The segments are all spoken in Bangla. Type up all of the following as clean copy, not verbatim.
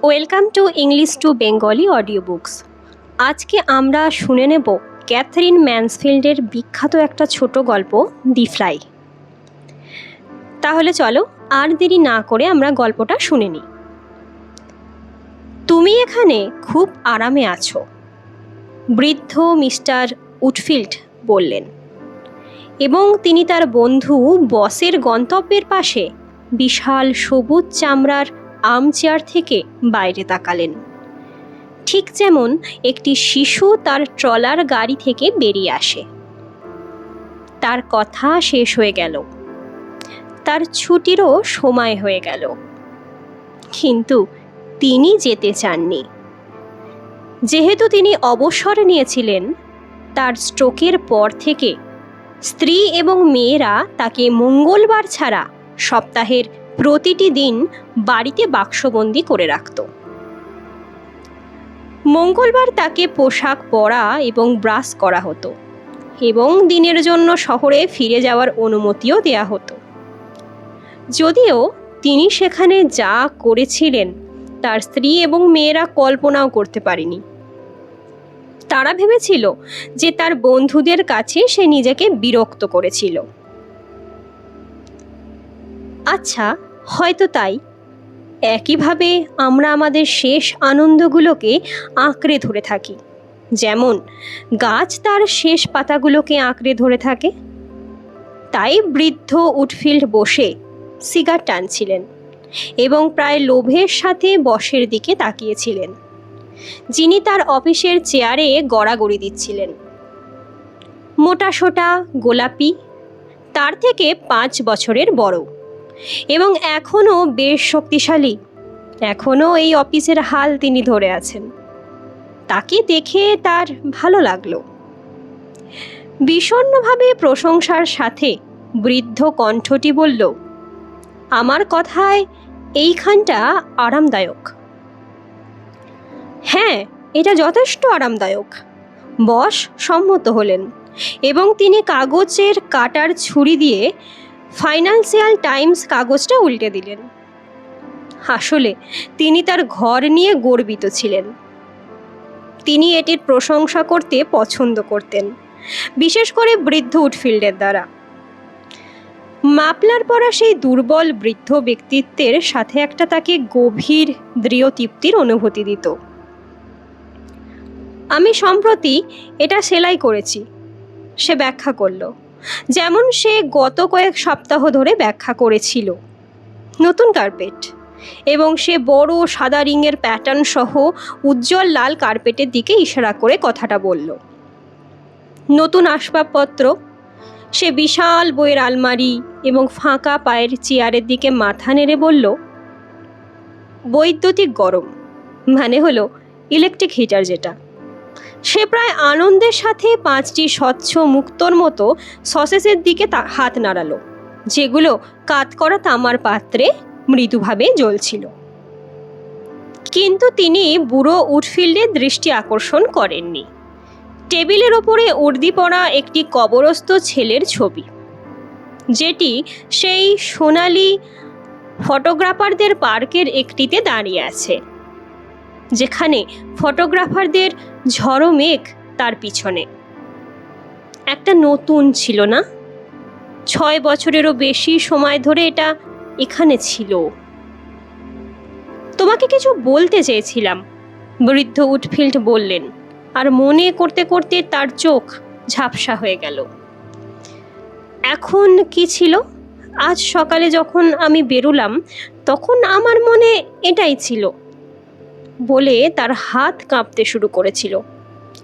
Welcome to English to Bengali audio books. আজকে আমরা শুনে নেব ক্যাথরিন ম্যানসফিল্ডের বিখ্যাত একটা ছোট গল্প দি ফ্লাই। তাহলে চলো আর দেরি না করে আমরা গল্পটা শুনে নিই। তুমি এখানে খুব আরামে আছো, বৃদ্ধ মিস্টার উডফিল্ড বললেন, এবং তিনি তার বন্ধু বসের গন্তব্যের পাশে বিশাল সবুজ চামড়ার আর্মচেয়ার থেকে বাইরে তাকালেন, ঠিক যেমন একটি শিশু তার ট্রলার গাড়ি থেকে বেরিয়ে আসে। তার কথা শেষ হয়ে গেল, তার ছুটিরও সময় হয়ে গেল, কিন্তু তিনি যেতে চাননি। যেহেতু তিনি অবসর নিয়েছিলেন, তার স্ট্রোকের পর থেকে স্ত্রী এবং মেয়েরা তাকে মঙ্গলবার ছাড়া সপ্তাহের প্রতিটি দিন বাড়িতে বাক্সবন্দি করে রাখত। মঙ্গলবার তাকে পোশাক পরা এবং ব্রাশ করা হতো, এবং দিনের জন্য শহরে ফিরে যাওয়ার অনুমতিও দেয়া হতো। যদিও তিনি সেখানে যা করেছিলেন তার স্ত্রী এবং মেয়েরা কল্পনাও করতে পারেনি। তারা ভেবেছিল যে তার বন্ধুদের কাছে সে নিজেকে বিরক্ত করেছিল। আচ্ছা, হয়তো তাই। একইভাবে আমরা আমাদের শেষ আনন্দগুলোকে আঁকড়ে ধরে থাকি, যেমন গাছ তার শেষ পাতাগুলোকে আঁকড়ে ধরে থাকে। তাই বৃদ্ধ উডফিল্ড বসে সিগার টানছিলেন এবং প্রায় লোভের সাথে বসের দিকে তাকিয়েছিলেন, যিনি তার অফিসের চেয়ারে গড়াগড়ি দিচ্ছিলেন। মোটাসোটা, গোলাপি, তার থেকে 5 বছরের বড়, এবং এখনও বেশ শক্তিশালী। এখনও এই অফিসের হাল তিনি ধরে আছেন। তাকে দেখে তার ভালো লাগলো। বিষণ্ণভাবে প্রশংসার সাথে বৃদ্ধ কণ্ঠটি বলল, আমার কথায় এইখানটা আরামদায়ক। হ্যাঁ, এটা যথেষ্ট আরামদায়ক। বস সম্মত হলেন এবং তিনি কাগজের কাটার ছুরি দিয়ে ফাইন্যান্সিয়াল টাইমস কাগজটা উল্টে দিলেন। আসলে তিনি তার ঘর নিয়ে গর্বিত ছিলেন। তিনি এটির প্রশংসা করতে পছন্দ করতেন, বিশেষ করে বৃদ্ধ উডফিল্ডের দ্বারা। মাপলার পরা সেই দুর্বল বৃদ্ধ ব্যক্তিত্বের সাথে একটা তাকে গভীর দৃঢ় তৃপ্তির অনুভূতি দিত। আমি সম্প্রতি এটা সেলাই করেছি, সে ব্যাখ্যা করল, যেমন সে গত কয়েক সপ্তাহ ধরে ব্যাখ্যা করেছিল। নতুন কার্পেট, এবং সে বড় সাদা রিংয়ের প্যাটার্ন সহ উজ্জ্বল লাল কার্পেটের দিকে ইশারা করে কথাটা বলল। নতুন আসবাবপত্র, সে বিশাল বইয়ের আলমারি এবং ফাঁকা পায়ের চেয়ারের দিকে মাথা নেড়ে বলল, বৈদ্যুতিক গরম, মানে হলো ইলেকট্রিক হিটার যেটা। সে প্রায় আনন্দের সাথে 5টি স্বচ্ছ মুক্তোর মতো সসেসের দিকে হাত নাড়ালো, যেগুলো কাত করা তামার পাত্রে মৃদুভাবে জ্বলছিল। কিন্তু তিনি বুড়ো উডফিল্ডের দৃষ্টি আকর্ষণ করেননি। টেবিলের ওপরে উর্দি পরা একটি কবরস্থ ছেলের ছবি, যেটি সেই সোনালি ফটোগ্রাফারদের পার্কের একটিতে দাঁড়িয়ে আছে, যেখানে ফটোগ্রাফারদের ঝড়ো মেঘ তার পিছনে। একটা নতুন ছিল না? 6 বছরেরও বেশি সময় ধরে এটা এখানে ছিল। তোমাকে কিছু বলতে চেয়েছিলাম, বৃদ্ধ উডফিল্ড বললেন, আর মনে করতে করতে তার চোখ ঝাপসা হয়ে গেল। এখন কি ছিল? আজ সকালে যখন আমি বেরোলাম তখন আমার মনে এটাই ছিল, বলে তার হাত কাঁপতে শুরু করেছিল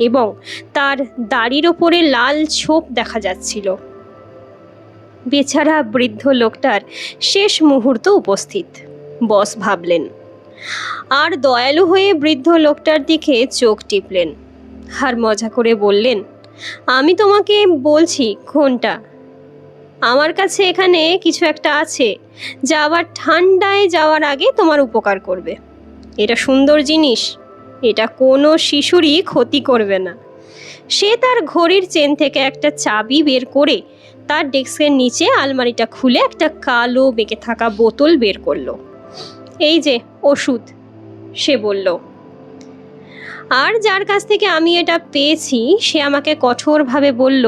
এবং তার দাড়ির ওপরে লাল ছোপ দেখা যাচ্ছিল। বেচারা বৃদ্ধ লোকটার শেষ মুহূর্ত উপস্থিত, বস ভাবলেন, আর দয়ালু হয়ে বৃদ্ধ লোকটার দিকে চোখ টিপলেন আর মজা করে বললেন, আমি তোমাকে বলছি কোনটা। আমার কাছে এখানে কিছু একটা আছে যা আবার ঠান্ডায় যাওয়ার আগে তোমার উপকার করবে। এটা সুন্দর জিনিস, এটা কোনো শিশুরই ক্ষতি করবে না। সে তার ঘড়ির চেন থেকে একটা চাবি বের করে তার ডেস্কের নিচে আলমারিটা খুলে একটা কালো বেঁকে থাকা বোতল বের করলো। এই যে ওষুধ, সে বলল। আর যার কাছ থেকে আমি এটা পেয়েছি সে আমাকে কঠোরভাবে বলল,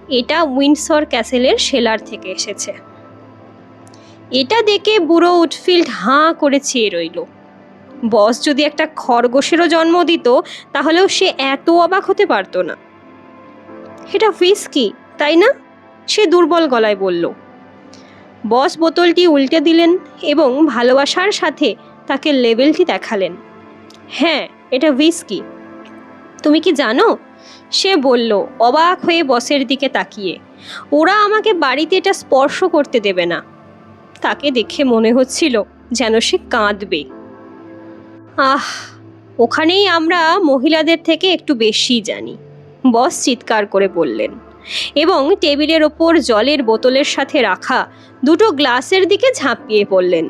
এটা উইন্ডসর ক্যাসেলের সেলার থেকে এসেছে। এটা দেখে বুড়ো উডফিল্ড হাঁ করে চেয়ে রইল। বস যদি একটা খরগোশেরও জন্ম দিত তাহলেও সে এত অবাক হতে পারতো না। এটা হুইস্কি, তাই না? সে দুর্বল গলায় বলল। বস বোতলটি উল্টে দিলেন এবং ভালোবাসার সাথে তাকে লেবেলটি দেখালেন। হ্যাঁ, এটা হুইস্কি। তুমি কি জানো? সে বলল, অবাক হয়ে বসের দিকে তাকিয়ে। ওরা আমাকে বাড়িতে এটা স্পর্শ করতে দেবে না। তাকে দেখে মনে হচ্ছিল যেন সে কাঁদবে। আহ, ওখানেই আমরা মহিলাদের থেকে একটু বেশি জানি, বস চিৎকার করে বললেন এবং টেবিলের ওপর জলের বোতলের সাথে রাখা দুটো গ্লাসের দিকে ঝাঁপিয়ে পড়লেন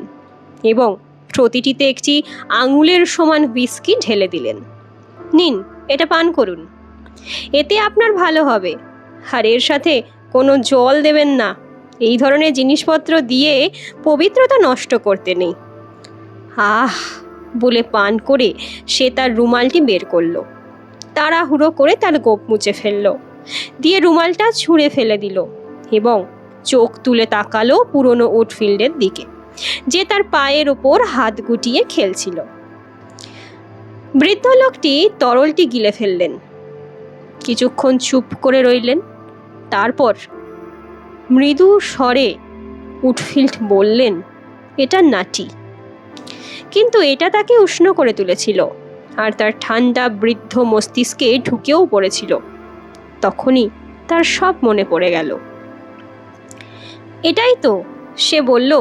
এবং প্রতিটিতে একটি আঙুলের সমান হুইস্কি ঢেলে দিলেন। নিন, এটা পান করুন, এতে আপনার ভালো হবে। আর এর সাথে কোনো জল দেবেন না। এই ধরনের জিনিসপত্র দিয়ে পবিত্রতা নষ্ট করতে নেই। আহ বলে পান করে সে তার রুমালটি বের করলো। তাড়াহুড়ো করে তার গোঁফ মুছে ফেলল, দিয়ে রুমালটা ছুঁড়ে ফেলে দিল এবং চোখ তুলে তাকালো পুরনো উডফিল্ডের দিকে, যে তার পায়ের ওপর হাত গুটিয়ে খেলছিল। বৃদ্ধ লোকটি তরলটি গিলে ফেললেন, কিছুক্ষণ চুপ করে রইলেন। তারপর মৃদু স্বরে উডফিল্ড বললেন, এটা নাটি। কিন্তু এটা তাকে উষ্ণ করে তুলেছিল আর তার ঠান্ডা বৃদ্ধ মস্তিষ্কে ঢুকেও পড়েছিল। তখনই তার সব মনে পড়ে গেল। এটাই তো, সে বলল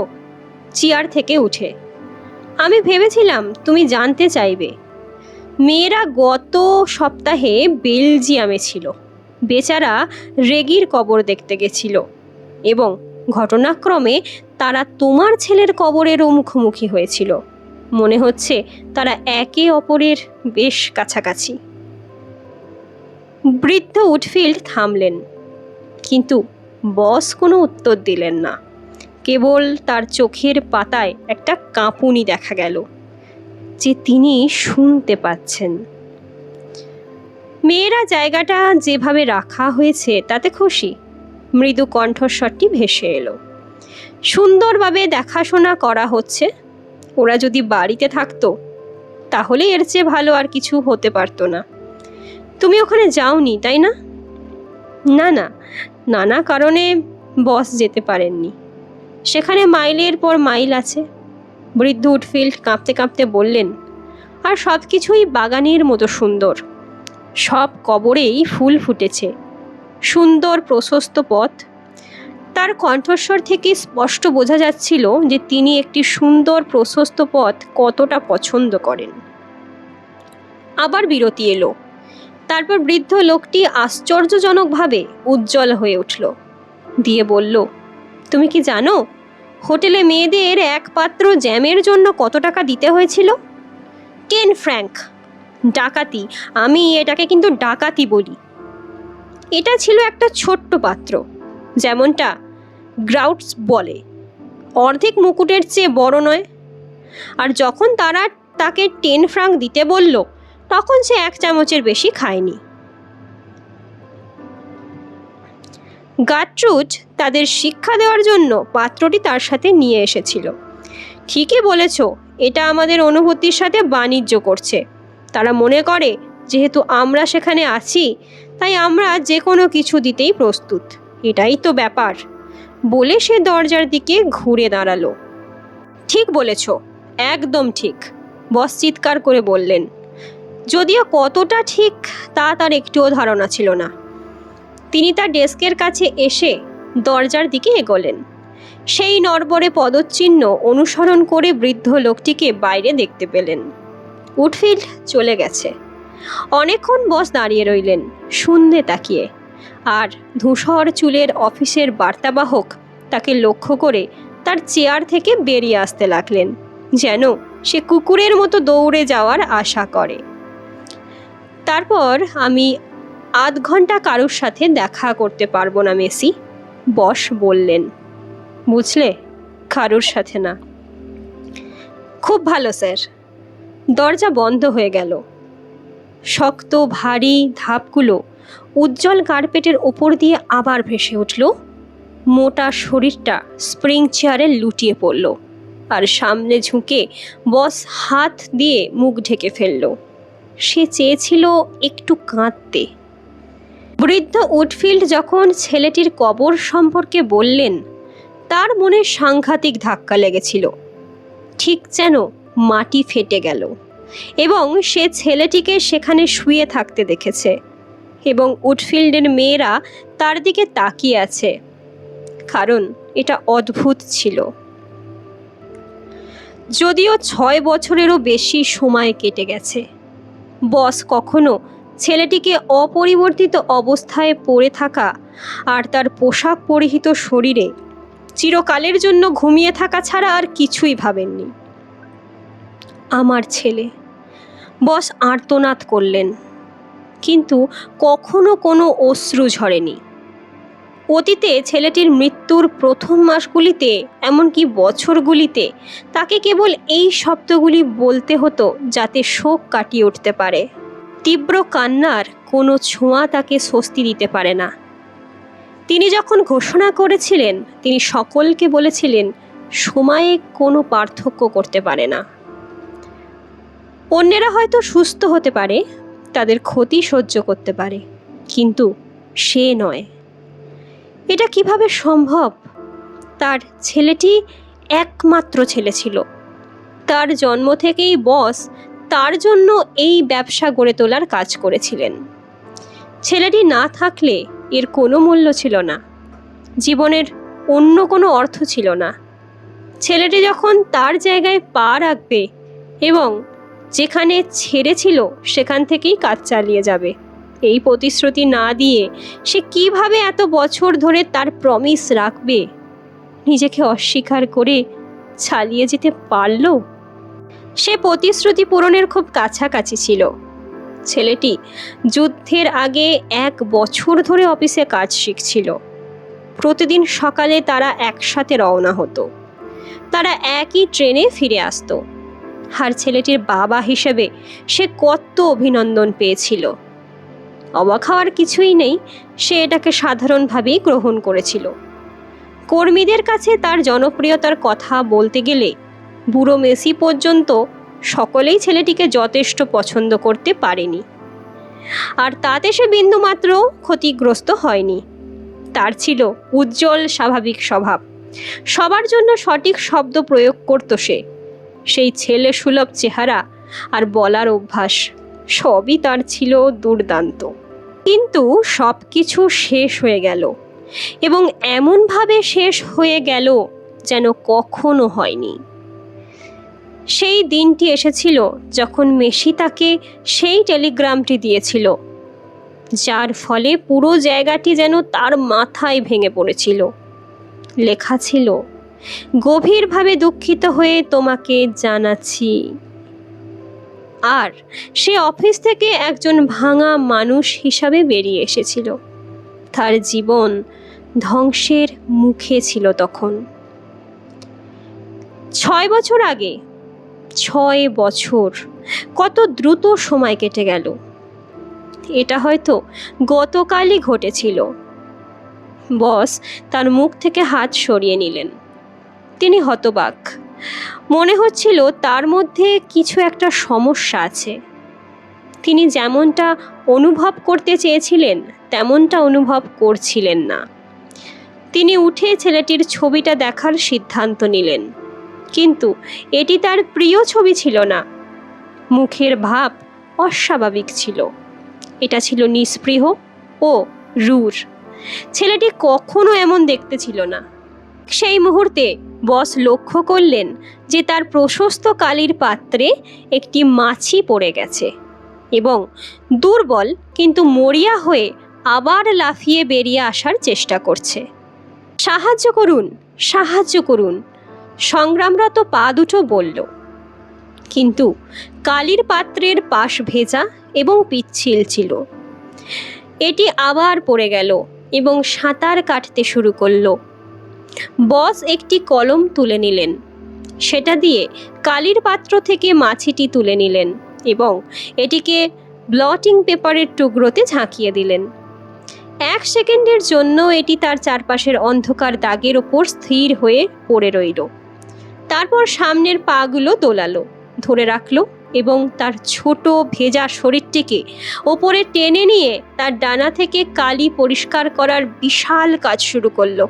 চেয়ার থেকে উঠে। আমি ভেবেছিলাম তুমি জানতে চাইবে। মেয়েরা গত সপ্তাহে বেলজিয়ামে ছিল। বেচারা রেগির কবর দেখতে গেছিল এবং ঘটনাক্রমে তারা তোমার ছেলের কবরের মুখোমুখি হয়েছিল। মনে হচ্ছে তারা একে অপরের বেশ কাছাকাছি। বৃদ্ধ উডফিল্ড থামলেন, কিন্তু বস কোনো উত্তর দিলেন না। কেবল তার চোখের পাতায় একটা কাঁপুনি দেখা গেল, যে তিনি শুনতে পাচ্ছেন। মেয়েরা জায়গাটা যেভাবে রাখা হয়েছে তাতে খুশি। মৃদু কণ্ঠস্বরটি ভেসে এলো। সুন্দরভাবে দেখাশোনা করা হচ্ছে। ওরা যদি বাড়িতে থাকতো তাহলে এর চেয়ে ভালো আর কিছু হতে পারতো না। তুমি ওখানে যাওনি, তাই না? না না, নানা কারণে বস যেতে পারেননি। সেখানে মাইলের পর মাইল আছে। বৃদ্ধ উডফিল্ড কাঁপতে কাঁপতে বললেন। আর সব কিছুই বাগানের মতো সুন্দর। সব কবরেই ফুল ফুটেছে। সুন্দর প্রশস্ত পথ। তার কণ্ঠস্বর থেকে স্পষ্ট বোঝা যাচ্ছিল যে তিনি একটি সুন্দর প্রশস্ত পথ কতটা পছন্দ করেন। আবার বিরতি এলো। তারপর বৃদ্ধ লোকটি আশ্চর্যজনকভাবে উজ্জ্বল হয়ে উঠল, দিয়ে বলল, তুমি কি জানো হোটেলে মেয়েদের এক পাত্র জ্যামের জন্য কত টাকা দিতে হয়েছিল? 10 ফ্র্যাঙ্ক। ডাকাতি, আমি এটাকে কিন্তু ডাকাতি বলি। এটা ছিল একটা ছোট্ট পাত্র, যেমনটা গ্রাউটস বলে, অর্ধেক মুকুটের চেয়ে বড় নয়। আর যখন তারা তাকে 10 ফ্র্যাঙ্ক দিতে বলল তখন সে 1 চামচের বেশি খায়নি। গাট্রুড তাদের শিক্ষা দেওয়ার জন্য পাত্রটি তার সাথে নিয়ে এসেছিল। ঠিকই বলেছ, এটা আমাদের অনুভূতির সাথে বাণিজ্য করছে। তারা মনে করে যেহেতু আমরা সেখানে আছি তাই আমরা যে কোনো কিছু দিতেই প্রস্তুত। এটাই তো ব্যাপার, বলে সে দরজার দিকে ঘুরে দাঁড়ালো। ঠিক বলেছ, একদম ঠিক, বস চিৎকার করে বললেন, যদিও কতটা ঠিক তা তার একটুও ধারণা ছিল না। তিনি তার ডেস্কের কাছে এসে দরজার দিকে এগোলেন। সেই নড়বড়ে পদচিহ্ন অনুসরণ করে বৃদ্ধ লোকটিকে বাইরে দেখতে পেলেন। উডফিল্ড চলে গেছে। অনেকক্ষণ বস দাঁড়িয়ে রইলেন শূন্যে তাকিয়ে, আর ধূসর চুলের অফিসের বার্তাবাহক তাকে লক্ষ্য করে তার চেয়ার থেকে বেরিয়ে আসতে লাগলেন, যেন সে কুকুরের মতো দৌড়ে যাওয়ার আশা করে। তারপর আমি আধ ঘন্টা কারোর সাথে দেখা করতে পারবো না মেসি, বস বললেন। বুঝলে, কারোর সাথে না। খুব ভালো স্যার। দরজা বন্ধ হয়ে গেল। শক্ত ভারী ধাপগুলো উজ্জ্বল কার্পেটের ওপর দিয়ে আবার ভেসে উঠল। মোটা শরীরটা স্প্রিং চেয়ারে লুটিয়ে পড়ল, আর সামনে ঝুঁকে বস হাত দিয়ে মুখ ঢেকে ফেলল। সে চেয়েছিল একটু কাঁদতে। বৃদ্ধ উডফিল্ড যখন ছেলেটির কবর সম্পর্কে বললেন, তার মনে সাংঘাতিক ধাক্কা লেগেছিল। ঠিক যেন মাটি ফেটে গেল, এবং সে ছেলেটিকে সেখানে শুয়ে থাকতে দেখেছে, এবং উডফিল্ডের মেয়েরা তার দিকে তাকিয়ে আছে। কারণ এটা অদ্ভুত ছিল। যদিও 6 বছরেরও বেশি সময় কেটে গেছে, বস কখনো ছেলেটিকে অপরিবর্তিত অবস্থায় পড়ে থাকা আর তার পোশাক পরিহিত শরীরে চিরকালের জন্য ঘুমিয়ে থাকা ছাড়া আর কিছুই ভাবেননি। আমার ছেলে, বস আর্তনাদ করলেন, কিন্তু কখনো কোনো অশ্রু ঝরেনি। অতীতে ছেলেটির মৃত্যুর প্রথম মাসগুলিতে, এমনকি বছরগুলিতে, তাকে কেবল এই শব্দগুলি বলতে হতো যাতে শোক কাটিয়ে উঠতে পারে। তীব্র কান্নার কোনো ছোঁয়া তাকে স্বস্তি দিতে পারে না। তিনি যখন ঘোষণা করেছিলেন, তিনি সকলকে বলেছিলেন সময়ে কোনো পার্থক্য করতে পারে না। অন্যেরা হয়তো সুস্থ হতে পারে, তাদের ক্ষতি সহ্য করতে পারে, কিন্তু সে নয়। এটা কিভাবে সম্ভব? তার ছেলেটি একমাত্র ছেলে ছিল। তার জন্ম থেকেই বস তার জন্য এই ব্যবসা গড়ে তোলার কাজ করেছিলেন। ছেলেটি না থাকলে এর কোনো মূল্য ছিল না, জীবনের অন্য কোনো অর্থ ছিল না। ছেলেটি যখন তার জায়গায় পা রাখবে এবং যেখানে ছেড়েছিল সেখান থেকেই কাজ চালিয়ে যাবে, এই প্রতিশ্রুতি না দিয়ে সে কিভাবে এত বছর ধরে তার প্রমিস রাখবে? নিজেকে অস্বীকার করে চালিয়ে যেতে পারল? সে প্রতিশ্রুতি পূরণের খুব কাছাকাছি ছিল। ছেলেটি যুদ্ধের আগে 1 বছর ধরে অফিসে কাজ শিখছিল। প্রতিদিন সকালে তারা একসাথে রওনা হতো, তারা একই ট্রেনে ফিরে আসতো। আর ছেলেটির বাবা হিসেবে সে কত অভিনন্দন পেয়েছিল! অবাক হওয়ার কিছুই নেই, সে এটাকে সাধারণভাবেই গ্রহণ করেছিল। কর্মীদের কাছে তার জনপ্রিয়তার কথা বলতে গেলে বুড়ো মেসি পর্যন্ত সকলেই ছেলেটিকে যথেষ্ট পছন্দ করতে পারেনি, আর তাতে সে বিন্দুমাত্র ক্ষতিগ্রস্ত হয়নি। তার ছিল উজ্জ্বল স্বাভাবিক স্বভাব, সবার জন্য সঠিক শব্দ প্রয়োগ করত সে। সেই ছেলে সুলভ চেহারা আর বলার অভ্যাস, সবই তার ছিল দুর্দান্ত। কিন্তু সব কিছু শেষ হয়ে গেল, এবং এমনভাবে শেষ হয়ে গেল যেন কখনো হয়নি। সেই দিনটি এসেছিল যখন মেসি তাকে সেই টেলিগ্রামটি দিয়েছিল, যার ফলে পুরো জায়গাটি যেন তার মাথায় ভেঙে পড়েছিল। লেখা ছিল, গভীরভাবে দুঃখিত হয়ে তোমাকে জানাচ্ছি। আর সে অফিস থেকে একজন ভাঙা মানুষ হিসাবে বেরিয়ে এসেছিল। তার জীবন ধ্বংসের মুখে ছিল তখন। 6 বছর আগে, 6 বছর, কত দ্রুত সময় কেটে গেল। এটা হয়তো গতকালই ঘটেছিল। বস তার মুখ থেকে হাত সরিয়ে নিলেন। তিনি হতবাক। মনে হচ্ছিল তার মধ্যে কিছু একটা সমস্যা আছে। তিনি যেমনটা অনুভব করতে চেয়েছিলেন তেমনটা অনুভব করছিলেন না। তিনি উঠে ছেলেটির ছবিটা দেখার সিদ্ধান্ত নিলেন, কিন্তু এটি তার প্রিয় ছবি ছিল না। মুখের ভাব অস্বাভাবিক ছিল। এটা ছিল নিস্পৃহ ও রূঢ়। ছেলেটি কখনো এমন দেখতে ছিল না। সেই মুহূর্তে বস লক্ষ্য করলেন যে তার প্রশস্ত কালির পাত্রে একটি মাছি পড়ে গেছে, এবং দুর্বল কিন্তু মরিয়া হয়ে আবার লাফিয়ে বেরিয়ে আসার চেষ্টা করছে। সাহায্য করুন, সাহায্য করুন, সংগ্রামরত পা দুটো বলল। কিন্তু কালির পাত্রের পাশ ভেজা এবং পিচ্ছিল ছিল। এটি আবার পড়ে গেল এবং সাঁতার কাটতে শুরু করলো। বস একটি কলম তুলে নিলেন সেটা দিয়ে কালির পাত্র থেকে মাছিটি তুলে নিলেন এবং এটিকে ব্লটিং পেপারের টুকরোতে ঝাঁকিয়ে দিলেন। 1 সেকেন্ডের জন্য এটি তার চারপাশের অন্ধকার দাগের ওপর স্থির হয়ে পড়ে রইল। তারপর সামনের পাগুলো দোলালো, ধরে রাখলো এবং তার ছোট ভেজা শরীরটিকে ওপরে টেনে নিয়ে তার ডানা থেকে কালি পরিষ্কার করার বিশাল কাজ শুরু করলো।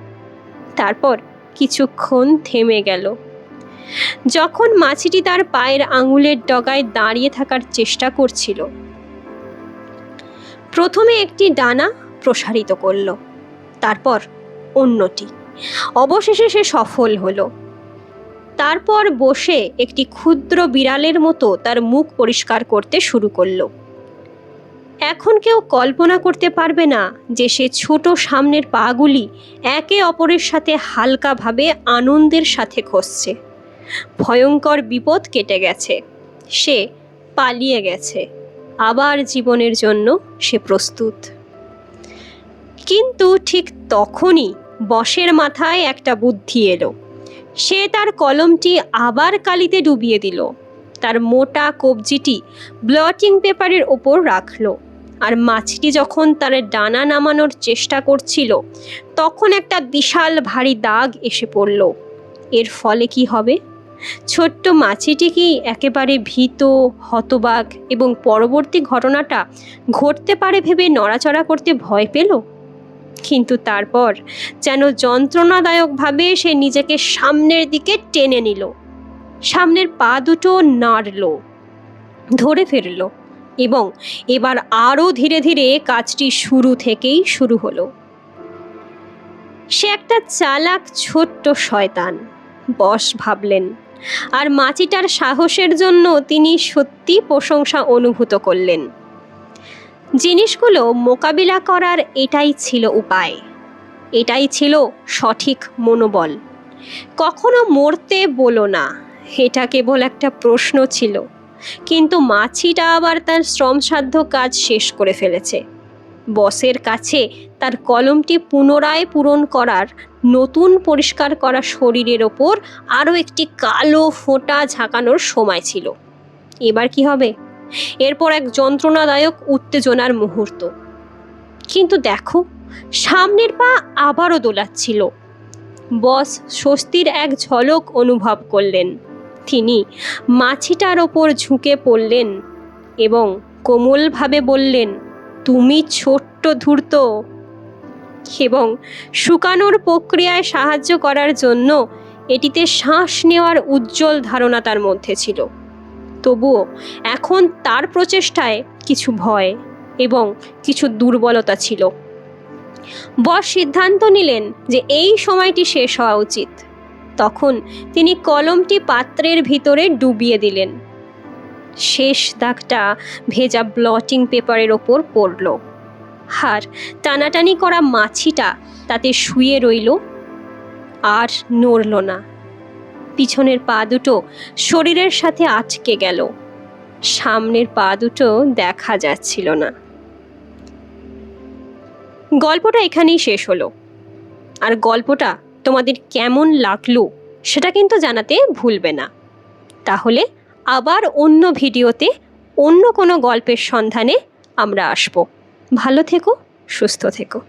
তারপর কিছুক্ষণ থেমে গেল। যখন মাছিটি তার পায়ের আঙুলের ডগায় দাঁড়িয়ে থাকার চেষ্টা করছিল, প্রথমে একটি ডানা প্রসারিত করল, তারপর অন্যটি। অবশেষে সে সফল হলো। তারপর বসে একটি ক্ষুদ্র বিড়ালের মতো তার মুখ পরিষ্কার করতে শুরু করলো। এখন কেউ কল্পনা করতে পারবে না যে সে ছোট সামনের পাগুলি একে অপরের সাথে হালকাভাবে আনন্দের সাথে খসছে। ভয়ঙ্কর বিপদ কেটে গেছে, সে পালিয়ে গেছে, আবার জীবনের জন্য সে প্রস্তুত। কিন্তু ঠিক তখনই বসের মাথায় একটা বুদ্ধি এলো। সে তার কলমটি আবার কালিতে ডুবিয়ে দিল, তার মোটা কবজিটি ব্লটিং পেপারের ওপর রাখলো, আর মাছিটি যখন তার ডানা নামানোর চেষ্টা করছিল তখন একটা বিশাল ভারী দাগ এসে পড়ল। এর ফলে কি হবে? ছোট্ট মাছিটি কি একেবারে ভীত, হতবাক এবং পরবর্তী ঘটনাটা ঘটতে পারে ভেবে নড়াচড়া করতে ভয় পেল? কিন্তু তারপর যেন যন্ত্রণাদায়কভাবে সে নিজেকে সামনের দিকে টেনে নিল। সামনের পা দুটো নাড়ল, ধরে ফেলল এবং এবার আরও ধীরে ধীরে কাজটি শুরু থেকেই শুরু হলো। সে একটা চালাক ছোট্ট শয়তান, বস ভাবলেন, আর মাছিটার সাহসের জন্য তিনি সত্যি প্রশংসা অনুভূত করলেন। জিনিসগুলো মোকাবিলা করার এটাই ছিল উপায়, এটাই ছিল সঠিক মনোবল। কখনো মরতে বলো না, এটা কেবল একটা প্রশ্ন ছিল। কিন্তু মাছিটা আবার তার শ্রমসাধ্য কাজ শেষ করে ফেলেছে। বসের কাছে তার কলমটি পুনরায় পূরণ করার, নতুন পরিষ্কার করা শরীরের ওপর আরও একটি কালো ফোঁটা ঝাঁকানোর সময় ছিল। এবার কি হবে? এরপর এক যন্ত্রণাদায়ক উত্তেজনার মুহূর্ত। কিন্তু দেখো, সামনের পা আবারও দোলাচ্ছিল। বস স্বস্তির এক ঝলক অনুভব করলেন। তিনি মাছিটার ওপর ঝুঁকে পড়লেন এবং কোমলভাবে বললেন, তুমি ছোট্ট ধূর্ত। এবং শুকানোর প্রক্রিয়ায় সাহায্য করার জন্য এটিতে শ্বাস নেওয়ার উজ্জ্বল ধারণা তার মধ্যে ছিল। তবুও এখন তার প্রচেষ্টায় কিছু ভয় এবং কিছু দুর্বলতা ছিল। বস সিদ্ধান্ত নিলেন যে এই সময়টি শেষ হওয়া উচিত। তখন তিনি কলমটি পাত্রের ভিতরে ডুবিয়ে দিলেন। শেষ দাগটা ভেজা ব্লটিং পেপারের ওপর পড়ল, আর টানাটানি করা মাছিটা তাতে শুয়ে রইল আর নড়ল না। পিছনের পা দুটো শরীরের সাথে আটকে গেল, সামনের পা দুটো দেখা যাচ্ছিল না। গল্পটা এখানেই শেষ হলো। আর গল্পটা তোমাদের কেমন লাগলো সেটা কিন্তু জানাতে ভুলবে না। তাহলে আবার অন্য ভিডিওতে অন্য কোনো গল্পের সন্ধানে আমরা আসবো। ভালো থেকো, সুস্থ থেকো।